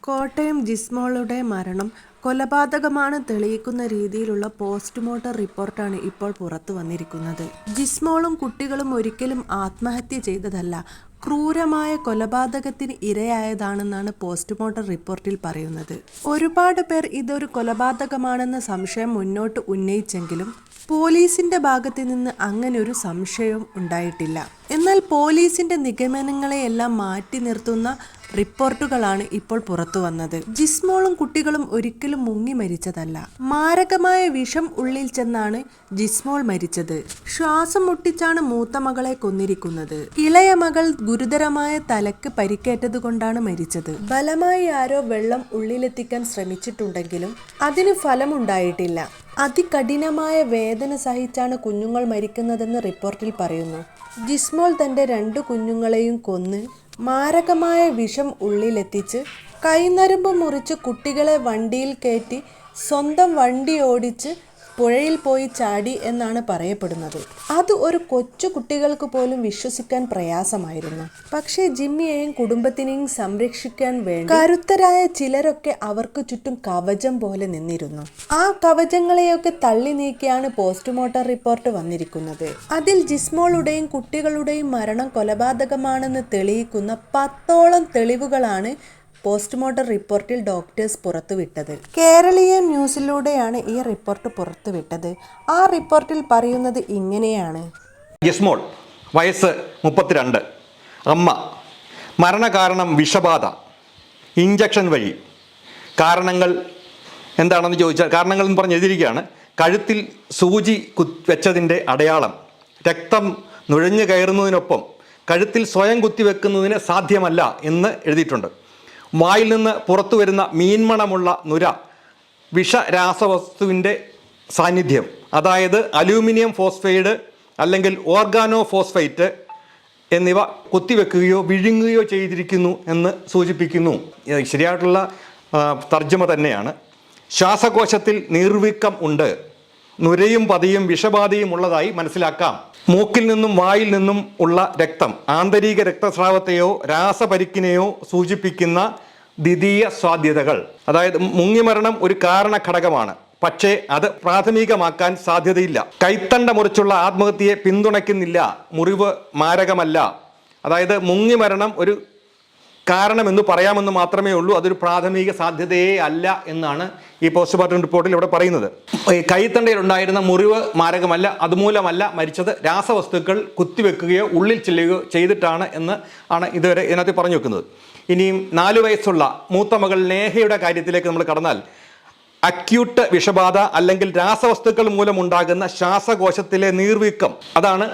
കോട്ടയം ജിസ്മോളുടെ മരണം കൊലപാതകമാണ് തെളിയിക്കുന്ന രീതിയിലുള്ള പോസ്റ്റ്മോർട്ടം റിപ്പോർട്ടാണ് ഇപ്പോൾ പുറത്തു വന്നിരിക്കുന്നത്. ജിസ്മോളും കുട്ടികളും ഒരിക്കലും ആത്മഹത്യ ചെയ്തതല്ല, ക്രൂരമായ കൊലപാതകത്തിന് ഇരയായതാണെന്നാണ് പോസ്റ്റ്മോർട്ടം റിപ്പോർട്ടിൽ പറയുന്നത്. ഒരുപാട് പേർ ഇതൊരു കൊലപാതകമാണെന്ന സംശയം മുന്നോട്ട് ഉന്നയിച്ചെങ്കിലും പോലീസിന്റെ ഭാഗത്ത് നിന്ന് അങ്ങനെ ഒരു സംശയവും ഉണ്ടായിട്ടില്ല. എന്നാൽ പോലീസിന്റെ നിഗമനങ്ങളെയെല്ലാം മാറ്റി നിർത്തുന്ന റിപ്പോർട്ടുകളാണ് ഇപ്പോൾ പുറത്തു വന്നത്. ജിസ്മോളും കുട്ടികളും ഒരിക്കലും മുങ്ങി മരിച്ചതല്ല, മാരകമായ വിഷം ഉള്ളിൽ ചെന്നാണ് ജിസ്മോൾ മരിച്ചത്. ശ്വാസം മുട്ടിച്ചാണ് മൂത്ത മകളെ കൊന്നിരിക്കുന്നത്. ഇളയ മകൾ ഗുരുതരമായ തലക്ക് പരിക്കേറ്റത് കൊണ്ടാണ് മരിച്ചത്. ബലമായി ആരോ വെള്ളം ഉള്ളിലെത്തിക്കാൻ ശ്രമിച്ചിട്ടുണ്ടെങ്കിലും അതിന് ഫലമുണ്ടായിട്ടില്ല. അതികഠിനമായ വേദന സഹിച്ചാണ് കുഞ്ഞുങ്ങൾ മരിക്കുന്നതെന്ന് റിപ്പോർട്ടിൽ പറയുന്നു. ജിസ്മോൾ തന്റെ 2 കുഞ്ഞുങ്ങളെയും കൊന്ന് മാരകമായ വിഷം ഉള്ളിലെത്തിച്ച് കൈനരമ്പ് മുറിച്ച് കുട്ടികളെ വണ്ടിയിൽ കയറ്റി സ്വന്തം വണ്ടി ഓടിച്ച് പുഴയിൽ പോയി ചാടി എന്നാണ് പറയപ്പെടുന്നത്. അത് ഒരു കൊച്ചു കുട്ടികൾക്ക് പോലും വിശ്വസിക്കാൻ പ്രയാസമായിരുന്നു. പക്ഷേ ജിമ്മിയെയും കുടുംബത്തിനെയും സംരക്ഷിക്കാൻ വേണ്ടി കരുത്തരായ ചിലരൊക്കെ അവർക്ക് ചുറ്റും കവചം പോലെ നിന്നിരുന്നു. ആ കവചങ്ങളെയൊക്കെ തള്ളി നീക്കിയാണ് പോസ്റ്റ്മോർട്ടം റിപ്പോർട്ട് വന്നിരിക്കുന്നത്. അതിൽ ജിസ്മോളുടെയും കുട്ടികളുടെയും മരണം കൊലപാതകമാണെന്ന് തെളിയിക്കുന്ന 10ഓളം തെളിവുകളാണ് പോസ്റ്റ്മോർട്ടം റിപ്പോർട്ടിൽ ഡോക്ടേഴ്സ് പുറത്തുവിട്ടത്. കേരളീയൻ ന്യൂസിലൂടെയാണ് ഈ റിപ്പോർട്ട് പുറത്തുവിട്ടത്. ആ റിപ്പോർട്ടിൽ പറയുന്നത് ഇങ്ങനെയാണ്. ജിസ്മോൾ, വയസ്സ് 32, അമ്മ, മരണകാരണം വിഷബാധ, ഇഞ്ചക്ഷൻ വഴി. കാരണങ്ങൾ എന്താണെന്ന് ചോദിച്ചാൽ കാരണങ്ങൾ എന്ന് പറഞ്ഞ് എഴുതിയിരിക്കുകയാണ്. കഴുത്തിൽ സൂചി വെച്ചതിൻ്റെ അടയാളം, രക്തം നുഴഞ്ഞു കയറുന്നതിനൊപ്പം കഴുത്തിൽ സ്വയം കുത്തിവെക്കുന്നതിന് സാധ്യമല്ല എന്ന് എഴുതിയിട്ടുണ്ട്. വായിൽ നിന്ന് പുറത്തു വരുന്ന മീൻമണമുള്ള നുര, വിഷരാസവസ്തുവിൻ്റെ സാന്നിധ്യം, അതായത് അലൂമിനിയം ഫോസ്ഫൈഡ് അല്ലെങ്കിൽ ഓർഗാനോ ഫോസ്ഫൈറ്റ് എന്നിവ കുത്തിവെക്കുകയോ വിഴുങ്ങുകയോ ചെയ്തിരിക്കുന്നു എന്ന് സൂചിപ്പിക്കുന്നു. ശരിയായിട്ടുള്ള തർജ്ജമ തന്നെയാണ്. ശ്വാസകോശത്തിൽ നീർവീക്കം ഉണ്ട്, നുരയും പതിയും വിഷബാധയും ഉള്ളതായി മനസ്സിലാക്കാം. മൂക്കിൽ നിന്നും വായിൽ നിന്നും ഉള്ള രക്തം ആന്തരിക രക്തസ്രാവത്തെയോ രാസപരിക്കിനെയോ സൂചിപ്പിക്കുന്ന ദ്വിതീയ സാധ്യതകൾ. അതായത് മുങ്ങിമരണം ഒരു കാരണ ഘടകമാണ്, പക്ഷേ അത് പ്രാഥമികമാക്കാൻ സാധ്യതയില്ല. കൈത്തണ്ട മുറിച്ചുള്ള ആത്മഹത്യയെ പിന്തുണയ്ക്കുന്നില്ല, മുറിവ് മാരകമല്ല. അതായത് മുങ്ങിമരണം ഒരു കാരണമെന്ന് പറയാമെന്ന് മാത്രമേ ഉള്ളൂ, അതൊരു പ്രാഥമിക സാധ്യതയേ അല്ല എന്നാണ് ഈ പോസ്റ്റ്മോർട്ടം റിപ്പോർട്ടിൽ ഇവിടെ പറയുന്നത്. കൈത്തണ്ടയിലുണ്ടായിരുന്ന മുറിവ് മാരകമല്ല, അതുമൂലമല്ല മരിച്ചത്, രാസവസ്തുക്കൾ കുത്തിവെക്കുകയോ ഉള്ളിൽ ചെല്ലുകയോ ചെയ്തിട്ടാണ് എന്ന് ആണ് ഇതുവരെ ഇതിനകത്ത് പറഞ്ഞു വെക്കുന്നത്. ഇനിയും 4 വയസ്സുള്ള മൂത്ത മകൾ നേഹയുടെ കാര്യത്തിലേക്ക് നമ്മൾ കടന്നാൽ, അക്യൂട്ട് വിഷബാധ അല്ലെങ്കിൽ രാസവസ്തുക്കൾ മൂലമുണ്ടാകുന്ന ശ്വാസകോശത്തിലെ നീർവീക്കം, അതാണ്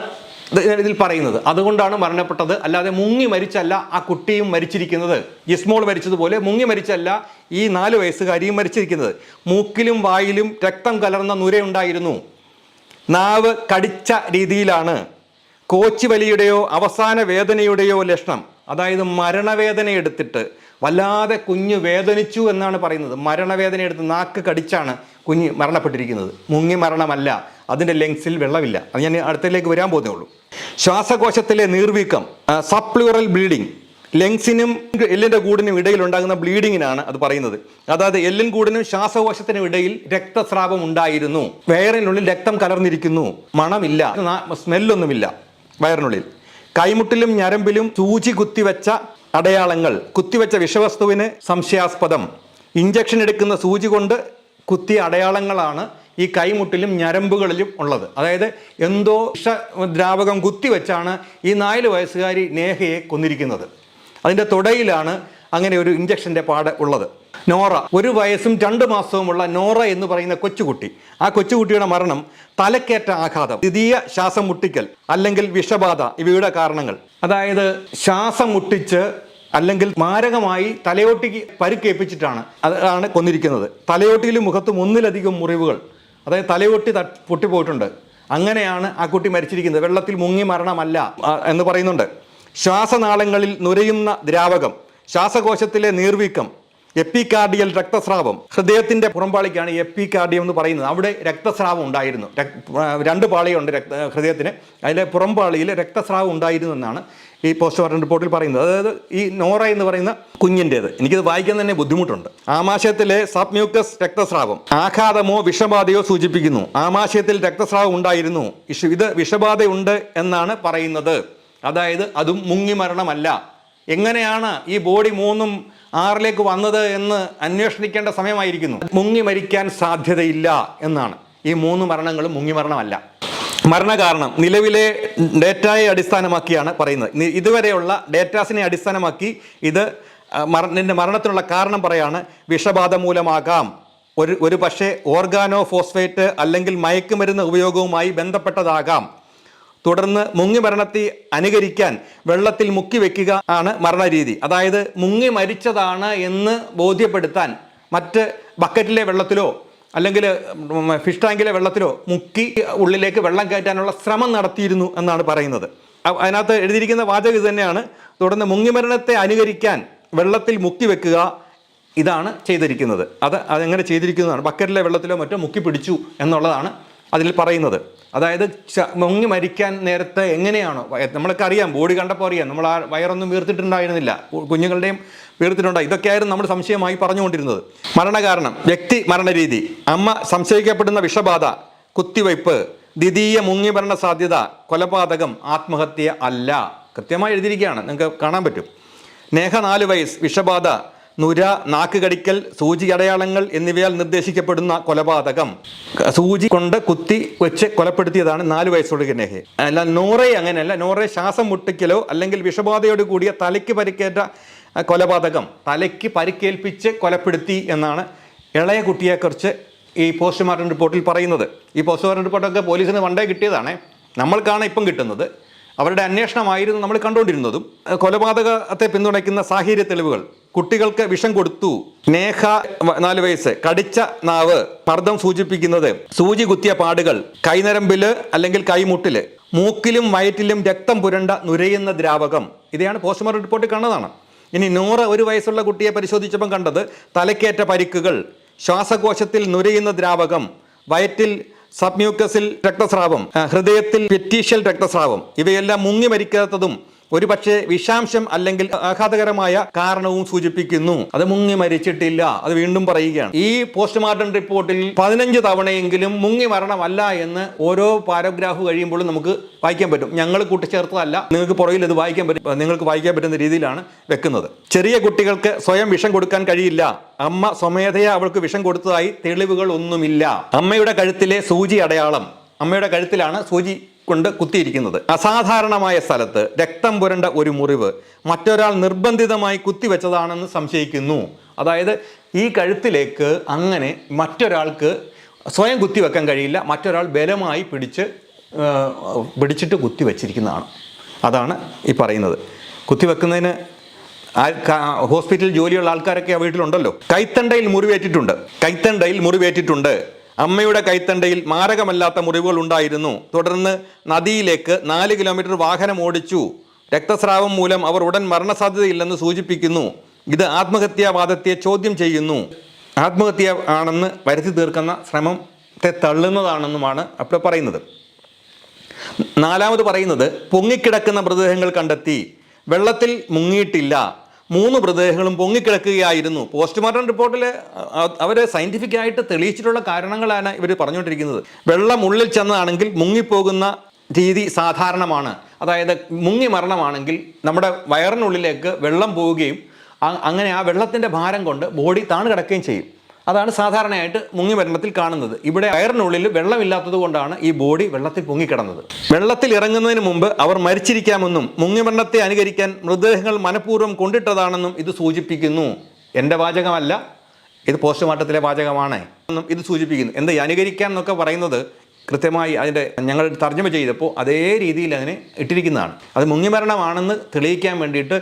ഇതിൽ പറയുന്നത്. അതുകൊണ്ടാണ് മരണപ്പെട്ടത്, അല്ലാതെ മുങ്ങി മരിച്ചല്ല ആ കുട്ടിയും മരിച്ചിരിക്കുന്നത്. ജിസ്മോൾ മരിച്ചതുപോലെ മുങ്ങി മരിച്ചല്ല ഈ 4 വയസ്സുകാരിയും മരിച്ചിരിക്കുന്നത്. മൂക്കിലും വായിലും രക്തം കലർന്ന നുരയുണ്ടായിരുന്നു. നാവ് കടിച്ച രീതിയിലാണ്. കോച്ചിവലിയുടെയോ അവസാന വേദനയുടെയോ ലക്ഷണം, അതായത് മരണവേദന എടുത്തിട്ട് വല്ലാതെ കുഞ്ഞ് വേദനിച്ചു എന്നാണ് പറയുന്നത്. മരണവേദന എടുത്ത് നാക്ക് കടിച്ചാണ് കുഞ്ഞ് മരണപ്പെട്ടിരിക്കുന്നത്. മുങ്ങി മരണമല്ല, അതിൻ്റെ ലെങ്സിൽ വെള്ളമില്ല. അത് ഞാൻ അടുത്തതിലേക്ക് വരാൻ പോകുന്നേ ഉള്ളൂ. ശ്വാസകോശത്തിലെ നീർവീക്കം, സബ്പ്ലൂറൽ ബ്ലീഡിങ്, ലെങ്സിനും എല്ലിൻ്റെ കൂടിനും ഇടയിൽ ഉണ്ടാകുന്ന ബ്ലീഡിങ്ങിനാണ് അത് പറയുന്നത്. അതായത് എല്ലിൻ കൂടിനും ശ്വാസകോശത്തിനും ഇടയിൽ രക്തസ്രാവം ഉണ്ടായിരുന്നു. വയറിനുള്ളിൽ രക്തം കലർന്നിരിക്കുന്നു, മണമില്ല, സ്മെല്ലൊന്നുമില്ല വയറിനുള്ളിൽ. കൈമുട്ടിലും ഞരമ്പിലും സൂചി കുത്തിവെച്ച അടയാളങ്ങൾ, കുത്തിവെച്ച വിഷവസ്തുവിന് സംശയാസ്പദം. ഇഞ്ചക്ഷൻ എടുക്കുന്ന സൂചി കൊണ്ട് കുത്തിയ അടയാളങ്ങളാണ് ഈ കൈമുട്ടിലും ഞരമ്പുകളിലും ഉള്ളത്. അതായത് എന്തോ വിഷദ്രാവകം കുത്തിവെച്ചാണ് ഈ 4 വയസ്സുകാരി നേഹയെ കൊന്നിരിക്കുന്നത്. അതിൻ്റെ തുടയിലാണ് അങ്ങനെ ഒരു ഇഞ്ചക്ഷൻ്റെ പാട് ഉള്ളത്. നോറ, 1 വയസ്സും 2 മാസവുമുള്ള നോറ എന്ന് പറയുന്ന കൊച്ചുകുട്ടി, ആ കൊച്ചുകുട്ടിയുടെ മരണം തലക്കേറ്റ ആഘാതം, ദ്വിതീയ ശ്വാസം മുട്ടിക്കൽ അല്ലെങ്കിൽ വിഷബാധ ഇവയുടെ കാരണങ്ങൾ. അതായത് ശ്വാസം മുട്ടിച്ച് അല്ലെങ്കിൽ മാരകമായി തലയോട്ടിക്ക് പരിക്കേൽപ്പിച്ചിട്ടാണ് അതാണ് കൊന്നിരിക്കുന്നത്. തലയോട്ടിയിലും മുഖത്തും 1-ലധികം മുറിവുകൾ, അതായത് തലയോട്ടി പൊട്ടിപ്പോയിട്ടുണ്ട്. അങ്ങനെയാണ് ആ കുട്ടി മരിച്ചിരിക്കുന്നത്. വെള്ളത്തിൽ മുങ്ങി മരണമല്ല എന്ന് പറയുന്നുണ്ട്. ശ്വാസനാളങ്ങളിൽ നുരയുന്ന ദ്രാവകം, ശ്വാസകോശത്തിലെ നീർവീക്കം, എപ്പികാർഡിയൽ രക്തസ്രാവം, ഹൃദയത്തിൻ്റെ പുറംപാളിക്കാണ് എപ്പികാർഡിയം എന്ന് പറയുന്നത്. അവിടെ രക്തസ്രാവം ഉണ്ടായിരുന്നു. 2 പാളിയുണ്ട് ഹൃദയത്തിന്, അതിലെ പുറംപാളിയിൽ രക്തസ്രാവം ഉണ്ടായിരുന്നു എന്നാണ് ഈ പോസ്റ്റ്മോർട്ടം റിപ്പോർട്ടിൽ പറയുന്നത്. അതായത് ഈ നോറ എന്ന് പറയുന്ന കുഞ്ഞിൻ്റേത്. എനിക്കിത് വായിക്കാൻ തന്നെ ബുദ്ധിമുട്ടുണ്ട്. ആമാശയത്തിലെ സബ്മ്യൂക്കസ് രക്തസ്രാവം ആഘാതമോ വിഷബാധയോ സൂചിപ്പിക്കുന്നു. ആമാശയത്തിൽ രക്തസ്രാവം ഉണ്ടായിരുന്നു. ഇത് വിഷബാധയുണ്ട് എന്നാണ് പറയുന്നത്. അതായത് അതും മുങ്ങിമരണമല്ല. എങ്ങനെയാണ് ഈ ബോഡി 3ഉം 6ലേക്ക് വന്നത് എന്ന് അന്വേഷിക്കേണ്ട സമയമായിരിക്കുന്നു. മുങ്ങി മരിക്കാൻ സാധ്യതയില്ല എന്നാണ്. ഈ 3 മരണങ്ങളും മുങ്ങിമരണമല്ല. മരണകാരണം നിലവിലെ ഡേറ്റയെ അടിസ്ഥാനമാക്കിയാണ് പറയുന്നത്. ഇതുവരെയുള്ള ഡേറ്റാസിനെ അടിസ്ഥാനമാക്കി ഇത് മരണത്തിനുള്ള കാരണം പറയാണ്. വിഷബാധ മൂലമാകാം, ഒരു പക്ഷേ ഓർഗാനോ ഫോസ്ഫേറ്റ് അല്ലെങ്കിൽ മയക്കുമരുന്ന് ഉപയോഗവുമായി ബന്ധപ്പെട്ടതാകാം. തുടർന്ന് മുങ്ങി മരണത്തെ അനുകരിക്കാൻ വെള്ളത്തിൽ മുക്കി വെക്കുക ആണ് മരണരീതി. അതായത് മുങ്ങി മരിച്ചതാണ് എന്ന് ബോധ്യപ്പെടുത്താൻ മറ്റ് ബക്കറ്റിലെ വെള്ളത്തിലോ അല്ലെങ്കിൽ ഫിഷ് ടാങ്കിലെ വെള്ളത്തിലോ മുക്കി ഉള്ളിലേക്ക് വെള്ളം കയറ്റാനുള്ള ശ്രമം നടത്തിയിരുന്നു എന്നാണ് പറയുന്നത്. അതിനകത്ത് എഴുതിയിരിക്കുന്ന വാചകം ഇത് തന്നെയാണ്. തുടർന്ന് മുങ്ങിമരണത്തെ അനുകരിക്കാൻ വെള്ളത്തിൽ മുക്കി വെക്കുക, ഇതാണ് ചെയ്തിരിക്കുന്നത്. അതെങ്ങനെ ചെയ്തിരിക്കുന്നതാണ്. ബക്കറ്റിലെ വെള്ളത്തിലോ മറ്റോ മുക്കി പിടിച്ചു എന്നുള്ളതാണ് അതിൽ പറയുന്നത്. അതായത് മുങ്ങി മരിക്കാൻ നേരത്തെ എങ്ങനെയാണോ, നമ്മളൊക്കെ അറിയാം, ബോഡി കണ്ടപ്പോൾ അറിയാം, നമ്മൾ ആ വയറൊന്നും വീർത്തിട്ടുണ്ടായിരുന്നില്ല, കുഞ്ഞുങ്ങളുടെയും വീർത്തിട്ടുണ്ടായി. ഇതൊക്കെയായിരുന്നു നമ്മൾ സംശയമായി പറഞ്ഞുകൊണ്ടിരുന്നത്. മരണകാരണം, വ്യക്തി മരണരീതി, അമ്മ സംശയിക്കപ്പെടുന്ന വിഷബാധ, കുത്തിവയ്പ്, ദ്വിതീയ മുങ്ങിമരണ സാധ്യത, കൊലപാതകം, ആത്മഹത്യ അല്ല. കൃത്യമായി എഴുതിയിരിക്കുകയാണ്, നിങ്ങൾക്ക് കാണാൻ പറ്റും. നേഹ 4 വയസ്സ്, വിഷബാധ, നുര, നാക്ക് കടിക്കൽ, സൂചി അടയാളങ്ങൾ എന്നിവയാൽ നിർദ്ദേശിക്കപ്പെടുന്ന കൊലപാതകം. സൂചി കൊണ്ട് കുത്തി വെച്ച് കൊലപ്പെടുത്തിയതാണ് 4 വയസ്സുള്ള നേഹ. അല്ല, നോറയെ അങ്ങനെയല്ല. നോറയെ ശ്വാസം മുട്ടിക്കലോ അല്ലെങ്കിൽ വിഷബാധയോട് കൂടിയ തലയ്ക്ക് പരിക്കേറ്റ കൊലപാതകം, തലയ്ക്ക് പരിക്കേൽപ്പിച്ച് കൊലപ്പെടുത്തി എന്നാണ് ഇളയ കുട്ടിയെക്കുറിച്ച് ഈ പോസ്റ്റ്മോർട്ടം റിപ്പോർട്ടിൽ പറയുന്നത്. ഈ പോസ്റ്റ്മോർട്ടം റിപ്പോർട്ടൊക്കെ പോലീസിന് പണ്ടേ കിട്ടിയതാണ്, നമ്മൾക്കാണ് ഇപ്പം കിട്ടുന്നത്. അവരുടെ അന്വേഷണമായിരുന്നു നമ്മൾ കണ്ടുകൊണ്ടിരുന്നതും. കൊലപാതകത്തെ പിന്തുണയ്ക്കുന്ന സാഹചര്യ തെളിവുകൾ, കുട്ടികൾക്ക് വിഷം കൊടുത്തു, നേഹ 4 വയസ്സ്, കടിച്ച നാവ്, മർദ്ദം സൂചിപ്പിക്കുന്നത്, സൂചി കുത്തിയ പാടുകൾ, കൈനരമ്പില് അല്ലെങ്കിൽ കൈമുട്ടില്, മൂക്കിലും വയറ്റിലും രക്തം പുരണ്ട നുരയുന്ന ദ്രാവകം. ഇതാണ് പോസ്റ്റ്മോർട്ടം റിപ്പോർട്ടിൽ കണ്ടതാണ്. ഇനി നോറ 1 വയസ്സുള്ള കുട്ടിയെ പരിശോധിച്ചപ്പം കണ്ടത് തലക്കേറ്റ പരിക്കുകൾ, ശ്വാസകോശത്തിൽ നുരയുന്ന ദ്രാവകം, വയറ്റിൽ സബ്മ്യൂക്കസിൽ രക്തസ്രാവം, ഹൃദയത്തിൽ പെറ്റീഷ്യൽ രക്തസ്രാവം. ഇവയെല്ലാം മുങ്ങി മരിക്കാത്തതും ഒരുപക്ഷെ വിഷാംശം അല്ലെങ്കിൽ ആഘാതകരമായ കാരണവും സൂചിപ്പിക്കുന്നു. അത് മുങ്ങി മരിച്ചിട്ടില്ല. അത് വീണ്ടും പറയുകയാണ്. ഈ പോസ്റ്റ്മോർട്ടം റിപ്പോർട്ടിൽ 15 തവണയെങ്കിലും മുങ്ങി മരണമല്ല എന്ന് ഓരോ പാരഗ്രാഫ് കഴിയുമ്പോഴും നമുക്ക് വായിക്കാൻ പറ്റും. ഞങ്ങൾ കൂട്ടിച്ചേർത്തതല്ല, നിങ്ങൾക്ക് പുറകിൽ ഇത് വായിക്കാൻ പറ്റും, നിങ്ങൾക്ക് വായിക്കാൻ പറ്റുന്ന രീതിയിലാണ് വെക്കുന്നത്. ചെറിയ കുട്ടികൾക്ക് സ്വയം വിഷം കൊടുക്കാൻ കഴിയില്ല. അമ്മ സ്വമേധയാ അവൾക്ക് വിഷം കൊടുത്തതായി തെളിവുകൾ ഒന്നുമില്ല. അമ്മയുടെ കഴുത്തിലെ സൂചി അടയാളം, അമ്മയുടെ കഴുത്തിലാണ് സൂചി കൊണ്ട് കുത്തിയിരിക്കുന്നത്. അസാധാരണമായ സ്ഥലത്ത് രക്തം പുരണ്ട ഒരു മുറിവ് മറ്റൊരാൾ നിർബന്ധിതമായി കുത്തിവെച്ചതാണെന്ന് സംശയിക്കുന്നു. അതായത് ഈ കഴുത്തിലേക്ക് അങ്ങനെ മറ്റൊരാൾക്ക് സ്വയം കുത്തിവെക്കാൻ കഴിയില്ല, മറ്റൊരാൾ ബലമായി പിടിച്ചിട്ട് കുത്തിവെച്ചിരിക്കുന്നതാണ്. അതാണ് ഈ പറയുന്നത്. കുത്തിവെക്കുന്നതിന് ഹോസ്പിറ്റലിൽ ജോലിയുള്ള ആൾക്കാരൊക്കെ ആ വീട്ടിലുണ്ടല്ലോ. കൈത്തണ്ടയിൽ മുറിവേറ്റിട്ടുണ്ട്. അമ്മയുടെ കൈത്തണ്ടയിൽ മാരകമല്ലാത്ത മുറിവുകൾ ഉണ്ടായിരുന്നു. തുടർന്ന് നദിയിലേക്ക് 4 കിലോമീറ്റർ വാഹനം ഓടിച്ചു. രക്തസ്രാവം മൂലം അവർ ഉടൻ മരണസാധ്യതയില്ലെന്ന് സൂചിപ്പിക്കുന്നു. ഇത് ആത്മഹത്യാവാദത്തെ ചോദ്യം ചെയ്യുന്നു. ആത്മഹത്യ ആണെന്ന് വരുത്തി തീർക്കുന്ന ശ്രമത്തെ തള്ളുന്നതാണെന്നുമാണ് അപ്പോൾ പറയുന്നത്. 4ാമത് പറയുന്നത്, പൊങ്ങിക്കിടക്കുന്ന മൃതദേഹങ്ങൾ കണ്ടെത്തി. വെള്ളത്തിൽ മുങ്ങിയിട്ടില്ല. 3 മൃതദേഹങ്ങളും പൊങ്ങിക്കിടക്കുകയായിരുന്നു. പോസ്റ്റ്മോർട്ടം റിപ്പോർട്ടിൽ അവർ സയൻറ്റിഫിക് ആയിട്ട് തെളിയിച്ചിട്ടുള്ള കാരണങ്ങളാണ് ഇവർ പറഞ്ഞുകൊണ്ടിരിക്കുന്നത്. വെള്ളം ഉള്ളിൽ ചെന്നതാണെങ്കിൽ മുങ്ങിപ്പോകുന്ന രീതി സാധാരണമാണ്. അതായത് മുങ്ങി മരണമാണെങ്കിൽ നമ്മുടെ വയറിനുള്ളിലേക്ക് വെള്ളം പോവുകയും അങ്ങനെ ആ വെള്ളത്തിൻ്റെ ഭാരം കൊണ്ട് ബോഡി താണു കിടക്കുകയും ചെയ്യും. അതാണ് സാധാരണയായിട്ട് മുങ്ങി മരണത്തിൽ കാണുന്നത്. ഇവിടെ വയറിനുള്ളിൽ വെള്ളമില്ലാത്തത് കൊണ്ടാണ് ഈ ബോഡി വെള്ളത്തിൽ പൊങ്ങിക്കിടന്നത്. വെള്ളത്തിൽ ഇറങ്ങുന്നതിന് മുമ്പ് അവർ മരിച്ചിരിക്കാമെന്നും മുങ്ങിമരണത്തെ അനുകരിക്കാൻ മൃതദേഹങ്ങൾ മനഃപൂർവ്വം കൊണ്ടിട്ടതാണെന്നും ഇത് സൂചിപ്പിക്കുന്നു. എൻ്റെ വാചകമല്ല, ഇത് പോസ്റ്റ്മോർട്ടത്തിലെ വാചകമാണ് എന്നും ഇത് സൂചിപ്പിക്കുന്നു. എന്താ അനുകരിക്കാൻ എന്നൊക്കെ പറയുന്നത് കൃത്യമായി അതിൻ്റെ ഞങ്ങൾ തർജ്ജമ ചെയ്തപ്പോൾ അതേ രീതിയിൽ അതിനെ ഇട്ടിരിക്കുന്നതാണ്. അത് മുങ്ങിമരണമാണെന്ന് തെളിയിക്കാൻ വേണ്ടിയിട്ട്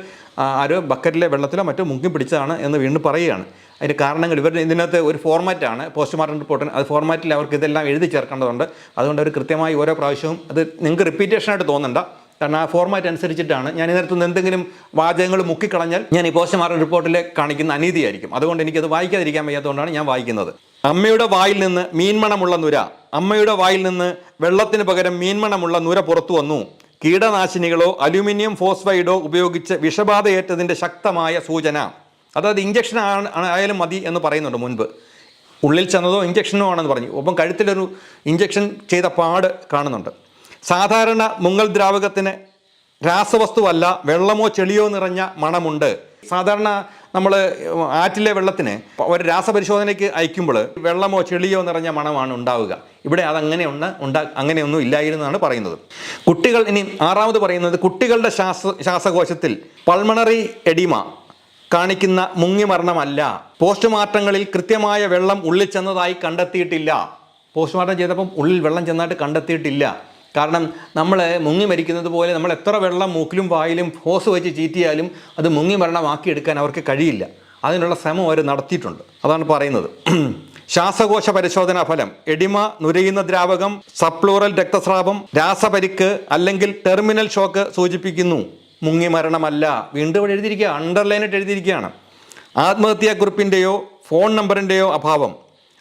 ആരോ ബക്കറ്റിലെ വെള്ളത്തിലോ മറ്റോ മുങ്ങി പിടിച്ചതാണ് എന്ന് വീണ്ടും പറയുകയാണ്. അതിൻ്റെ കാരണങ്ങൾ ഇവരുടെ ഇതിനകത്ത് ഒരു ഫോർമാറ്റാണ് പോസ്റ്റ്മോർട്ടം റിപ്പോർട്ടിന്. അത് ഫോർമാറ്റിൽ അവർക്ക് ഇതെല്ലാം എഴുതി ചേർക്കേണ്ടതുണ്ട്. അതുകൊണ്ട് അവർ കൃത്യമായി ഓരോ പ്രാവശ്യവും അത് നിങ്ങൾക്ക് റിപ്പീറ്റേഷനായിട്ട് തോന്നണ്ട. കാരണം ആ ഫോർമാറ്റ് അനുസരിച്ചിട്ടാണ്. ഞാൻ ഇതിനകത്ത് എന്തെങ്കിലും വാചകങ്ങൾ മുക്കിക്കളഞ്ഞാൽ ഞാൻ ഈ പോസ്റ്റ്മോർട്ടം റിപ്പോർട്ടിൽ കാണിക്കുന്ന അനീതിയായിരിക്കും. അതുകൊണ്ട് എനിക്കത് വായിക്കാതിരിക്കാൻ വയ്യാത്തതുകൊണ്ടാണ് ഞാൻ വായിക്കുന്നത്. അമ്മയുടെ വായിൽ നിന്ന് മീൻമണമുള്ള നുര. അമ്മയുടെ വായിൽ നിന്ന് വെള്ളത്തിന് പകരം മീൻമണമുള്ള നുര പുറത്തു വന്നു. കീടനാശിനികളോ അലുമിനിയം ഫോസ്ഫൈഡോ ഉപയോഗിച്ച് വിഷബാധയേറ്റതിൻ്റെ ശക്തമായ സൂചന. അതായത് ഇഞ്ചക്ഷൻ ആയാലും മതി എന്ന് പറയുന്നുണ്ട് മുൻപ്. ഉള്ളിൽ ചെന്നതോ ഇഞ്ചക്ഷനോ ആണെന്ന് പറഞ്ഞു. ഒപ്പം കഴുത്തിലൊരു ഇഞ്ചക്ഷൻ ചെയ്ത പാട് കാണുന്നുണ്ട്. സാധാരണ മുങ്ങൽ ദ്രാവകത്തിന് രാസവസ്തുവല്ല, വെള്ളമോ ചെളിയോ നിറഞ്ഞ മണമുണ്ട്. സാധാരണ നമ്മൾ ആറ്റിലെ വെള്ളത്തിന് ഒരു രാസപരിശോധനയ്ക്ക് അയക്കുമ്പോൾ വെള്ളമോ ചെളിയോ നിറഞ്ഞ മണമാണ് ഉണ്ടാവുക. ഇവിടെ അങ്ങനെയൊന്നും ഇല്ലായിരുന്നാണ് പറയുന്നത്. കുട്ടികൾ, ഇനി ആറാമത് പറയുന്നത്, കുട്ടികളുടെ ശ്വാസകോശത്തിൽ പൾമണറി എഡിമ കാണിക്കുന്ന മുങ്ങിമരണമല്ല. പോസ്റ്റ്മോർട്ടങ്ങളിൽ കൃത്യമായ വെള്ളം ഉള്ളിൽ ചെന്നതായി കണ്ടെത്തിയിട്ടില്ല. പോസ്റ്റ്മോർട്ടം ചെയ്തപ്പം ഉള്ളിൽ വെള്ളം ചെന്നായിട്ട് കണ്ടെത്തിയിട്ടില്ല. കാരണം നമ്മൾ മുങ്ങി മരിക്കുന്നത് പോലെ നമ്മൾ എത്ര വെള്ളം മൂക്കിലും വായിലും ഹോസ് വെച്ച് ചീറ്റിയാലും അത് മുങ്ങി മരണമാക്കിയെടുക്കാൻ അവർക്ക് കഴിയില്ല. അതിനുള്ള ശ്രമം അവർ നടത്തിയിട്ടുണ്ട്. അതാണ് പറയുന്നത്. ശ്വാസകോശ പരിശോധനാ ഫലം: എഡിമ, നുരയുന്ന ദ്രാവകം, സബ്പ്ലൂറൽ രക്തസ്രാവം, രാസപരിക്ക് അല്ലെങ്കിൽ ടെർമിനൽ ഷോക്ക് സൂചിപ്പിക്കുന്നു. മുങ്ങി മരണമല്ല. വീണ്ടും ഇവിടെ എഴുതിയിരിക്കുക, അണ്ടർലൈനായിട്ട് എഴുതിയിരിക്കുകയാണ്. ആത്മഹത്യാക്കുറിപ്പിൻ്റെയോ ഫോൺ നമ്പറിൻ്റെയോ അഭാവം.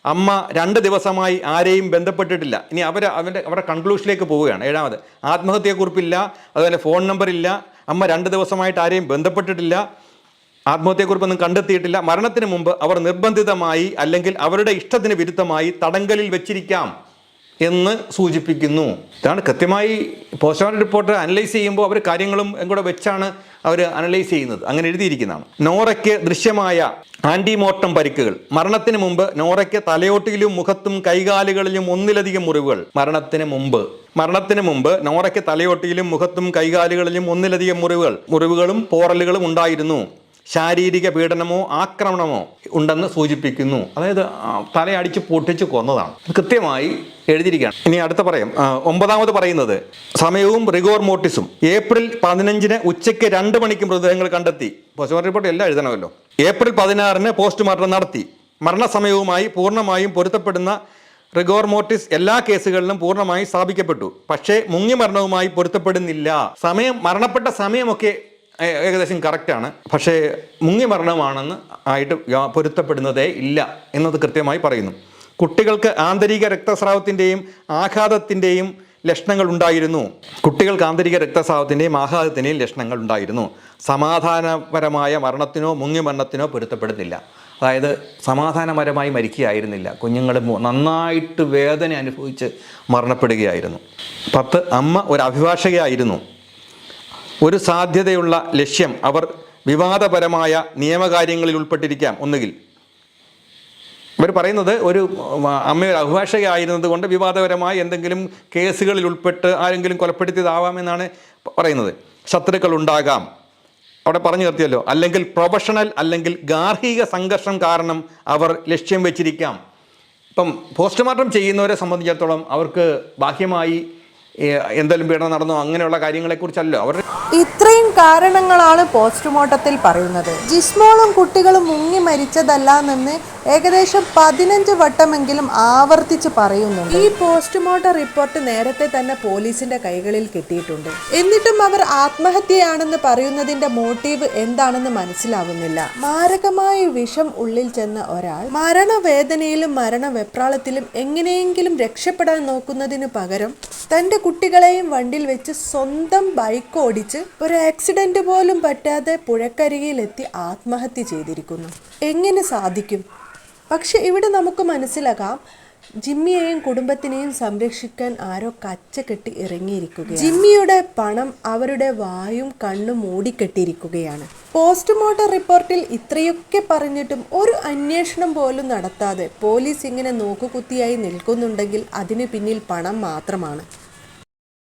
അമ്മ 2 ദിവസമായി ആരെയും ബന്ധപ്പെട്ടിട്ടില്ല. ഇനി അവരുടെ കൺക്ലൂഷനിലേക്ക് പോവുകയാണ്. 7ാമത്, ആത്മഹത്യാക്കുറിപ്പില്ല, അതുപോലെ ഫോൺ നമ്പർ ഇല്ല, അമ്മ 2 ദിവസമായിട്ട് ആരെയും ബന്ധപ്പെട്ടിട്ടില്ല, ആത്മഹത്യാക്കുറിപ്പൊന്നും കണ്ടെത്തിയിട്ടില്ല. മരണത്തിന് മുമ്പ് അവർ നിർബന്ധിതമായി അല്ലെങ്കിൽ അവരുടെ ഇഷ്ടത്തിന് വിരുദ്ധമായി തടങ്കലിൽ വെച്ചിരിക്കാം എന്ന് സൂചിപ്പിക്കുന്നു. ഇതാണ് കൃത്യമായി പോസ്റ്റ്മോർട്ടം റിപ്പോർട്ട് അനലൈസ് ചെയ്യുമ്പോൾ അവർ കാര്യങ്ങളും കൂടെ വെച്ചാണ് അവർ അനലൈസ് ചെയ്യുന്നത്. അങ്ങനെ എഴുതിയിരിക്കുന്നതാണ്. നോറയ്ക്ക് ദൃശ്യമായ ആൻറ്റിമോർട്ടം പരിക്കുകൾ. മരണത്തിന് മുമ്പ് നോറയ്ക്ക് തലയോട്ടിയിലും മുഖത്തും കൈകാലുകളിലും ഒന്നിലധികം മുറിവുകൾ. മരണത്തിന് മുമ്പ് നോറയ്ക്ക് തലയോട്ടിയിലും മുഖത്തും കൈകാലുകളിലും ഒന്നിലധികം മുറിവുകളും പോറലുകളും ഉണ്ടായിരുന്നു. ശാരീരിക പീഡനമോ ആക്രമണമോ ഉണ്ടെന്ന് സൂചിപ്പിക്കുന്നു. അതായത് തലയടിച്ച് പൊട്ടിച്ച് കൊന്നതാണ്. കൃത്യമായി എഴുതിയിരിക്കുകയാണ്. ഇനി അടുത്ത പറയാം. 9ാമത് പറയുന്നത് സമയവും റിഗോർ മോർട്ടിസും. ഏപ്രിൽ 15 ഉച്ചയ്ക്ക് 2 മണിക്ക് മൃതദേഹങ്ങൾ കണ്ടെത്തി. പോസ്റ്റ്മോർട്ടം റിപ്പോർട്ട് എല്ലാം എഴുതണമല്ലോ. ഏപ്രിൽ 16 പോസ്റ്റ്മോർട്ടം നടത്തി. മരണസമയവുമായി പൂർണ്ണമായും പൊരുത്തപ്പെടുന്ന റിഗോർ മോർട്ടിസ് എല്ലാ കേസുകളിലും പൂർണ്ണമായും സ്ഥാപിക്കപ്പെട്ടു. പക്ഷേ മുങ്ങിമരണവുമായി പൊരുത്തപ്പെടുന്നില്ല. മരണപ്പെട്ട സമയമൊക്കെ ഏകദേശം കറക്റ്റാണ്. പക്ഷേ മുങ്ങിമരണമാണെന്ന് ആയിട്ട് പൊരുത്തപ്പെടുന്നതേ ഇല്ല എന്നത് കൃത്യമായി പറയുന്നു. കുട്ടികൾക്ക് ആന്തരിക രക്തസ്രാവത്തിൻ്റെയും ആഘാതത്തിൻ്റെയും ലക്ഷണങ്ങൾ ഉണ്ടായിരുന്നു. സമാധാനപരമായ മരണത്തിനോ മുങ്ങിമരണത്തിനോ പൊരുത്തപ്പെടുന്നില്ല. അതായത് സമാധാനപരമായി മരിക്കുകയായിരുന്നില്ല. കുഞ്ഞുങ്ങൾ നന്നായിട്ട് വേദന അനുഭവിച്ച് മരണപ്പെടുകയായിരുന്നു. 10, അമ്മ ഒരു അഭിഭാഷകയായിരുന്നു. ഒരു സാധ്യതയുള്ള ലക്ഷ്യം അവർ വിവാദപരമായ നിയമകാര്യങ്ങളിൽ ഉൾപ്പെട്ടിരിക്കാം. ഒന്നുകിൽ ഇവർ പറയുന്നത് ഒരു അമ്മ ഒരു അഭിഭാഷകയായിരുന്നത് കൊണ്ട് വിവാദപരമായ എന്തെങ്കിലും കേസുകളിൽ ഉൾപ്പെട്ട് ആരെങ്കിലും കൊലപ്പെടുത്തിയതാവാമെന്നാണ് പറയുന്നത്. ശത്രുക്കൾ ഉണ്ടാകാം, അവിടെ പറഞ്ഞു നിർത്തിയല്ലോ. അല്ലെങ്കിൽ പ്രൊഫഷണൽ അല്ലെങ്കിൽ ഗാർഹിക സംഘർഷം കാരണം അവർ ലക്ഷ്യം വെച്ചിരിക്കാം. ഇപ്പം പോസ്റ്റ്മോർട്ടം ചെയ്യുന്നവരെ സംബന്ധിച്ചിടത്തോളം അവർക്ക് ബാഹ്യമായി എന്തെങ്കിലും പീഡനം നടന്നോ അങ്ങനെയുള്ള കാര്യങ്ങളെക്കുറിച്ചല്ലോ അവർ. ഇത്രയും കാരണങ്ങളാണ് പോസ്റ്റ്മോർട്ടത്തിൽ പറയുന്നത്. ജിസ്മോളും കുട്ടികളും മുങ്ങി മരിച്ചതല്ലാന്നെന്ന് ഏകദേശം 15 വട്ടമെങ്കിലും ആവർത്തിച്ച് പറയുന്നുണ്ട്. ഈ പോസ്റ്റ്മോർട്ടം റിപ്പോർട്ട് നേരത്തെ തന്നെ പോലീസിന്റെ കൈകളിൽ കിട്ടിയിട്ടുണ്ട്. എന്നിട്ടും അവർ ആത്മഹത്യയാണെന്ന് പറയുന്നതിന്റെ മോട്ടീവ് എന്താണെന്ന് മനസ്സിലാവുന്നില്ല. മാരകമായ വിഷം ഉള്ളിൽ ചെന്ന ഒരാൾ മരണവേദനയിലും മരണവെപ്രാളത്തിലും എങ്ങനെയെങ്കിലും രക്ഷപ്പെടാൻ നോക്കുന്നതിന് പകരം തന്റെ കുട്ടികളെയും വണ്ടിയിൽ വെച്ച് സ്വന്തം ബൈക്ക് ഓടിച്ച് ഒരു ആക്സിഡന്റ് പോലും പറ്റാതെ പുഴക്കരികിലെത്തി ആത്മഹത്യ ചെയ്തിരിക്കുന്നു. എങ്ങനെ സാധിക്കും? പക്ഷെ ഇവിടെ നമുക്ക് മനസ്സിലാക്കാം, ജിമ്മിയെയും കുടുംബത്തിനെയും സംരക്ഷിക്കാൻ ആരോ കച്ചകെട്ടി ഇറങ്ങിയിരിക്കുകയാണ്. ജിമ്മിയുടെ പണം അവരുടെ വായും കണ്ണും മൂടിക്കെട്ടിയിരിക്കുകയാണ്. പോസ്റ്റ്മോർട്ടം റിപ്പോർട്ടിൽ ഇത്രയൊക്കെ പറഞ്ഞിട്ടും ഒരു അന്വേഷണം പോലും നടത്താതെ പോലീസ് ഇങ്ങനെ നോക്കുകുത്തിയായി നിൽക്കുന്നുണ്ടെങ്കിൽ അതിന് പിന്നിൽ പണം മാത്രമാണ്.